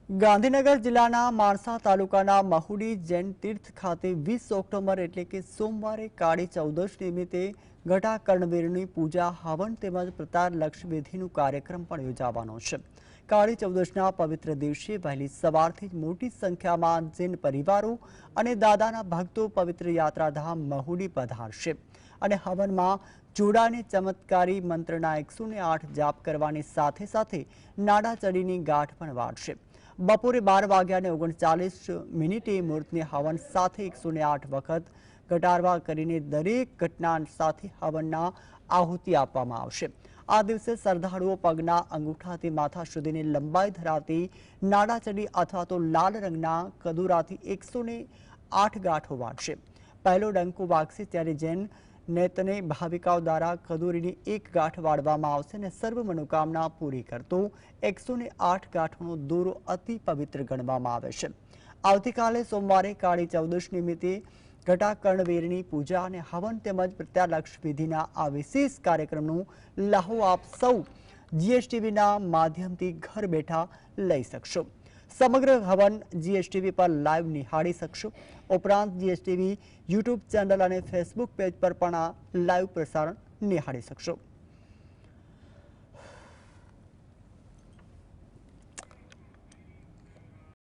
ગાંધીનગર જિલ્લાના માણસા તાલુકાના મહુડી જૈન તીર્થ ખાતે 20 ઓક્ટોબર એટલે કે સોમવારે કાળી ચૌદશ નિમિત્તે ઘટા કર્ણવીરની પૂજા હવન તેમજ પ્રતાર લક્ષ વિધિનો કાર્યક્રમ પણ યોજાવાનો છે। કાળી ચૌદશના પવિત્ર દિવસે વહેલી સવારથી જ મોટી સંખ્યામાં જૈન પરિવારો અને દાદાના ભક્તો પવિત્ર યાત્રાધામ મહુડી પધારશે અને હવનમાં જોડાને ચમત્કારી મંત્રના 108 જાપ કરવાની સાથે સાથે નાડા ચડીની ગાંઠ પણ વાળશે। બપોરે 12 વાગ્યાને 39 મિનિટે મૂર્તિને હવન સાથે 108 વખત ઘટારવા કરીને દરેક ઘટના સાથે હવનના આહુતિ આપવામાં આવશે। આ દિવસે શ્રદ્ધાળુઓ પગના અંગૂઠાથી માથા સુધીની લંબાઈ ધરાવતી નાડાચડી અથવા તો લાલ રંગના કદુરાથી 108 ગાંઠો વાળશે। પહેલો ડંકો વાગશે ત્યારે જૈન નેતને ભાવિકાઓ દ્વારા કદુરીની એક ગાંઠ વાળવામાં આવશે અને સર્વ મનોકામના પૂરી કરતો 108 ગાંઠોનો દોરો અતિ પવિત્ર ગણવામાં આવે છે। આવતીકાલે સોમવારે કાળી ચૌદશ નિમિત્તે ઘટા કર્ણવીરની પૂજા અને હવન તેમજ પ્રત્યાલક્ષ વિધિના આ વિશેષ કાર્યક્રમનો લાહો આપ સૌ જીએસટીવીના માધ્યમથી ઘર બેઠા લઈ શકશો। સમગ્ર હવન જીએસટીવી પર લાઈવ નિહાળી શકશો। ઉપરાંત જીએસટીવી યુટ્યુબ ચેનલ અને ફેસબુક પેજ પર પણ આ લાઈવ પ્રસારણ નિહાળી શકશો।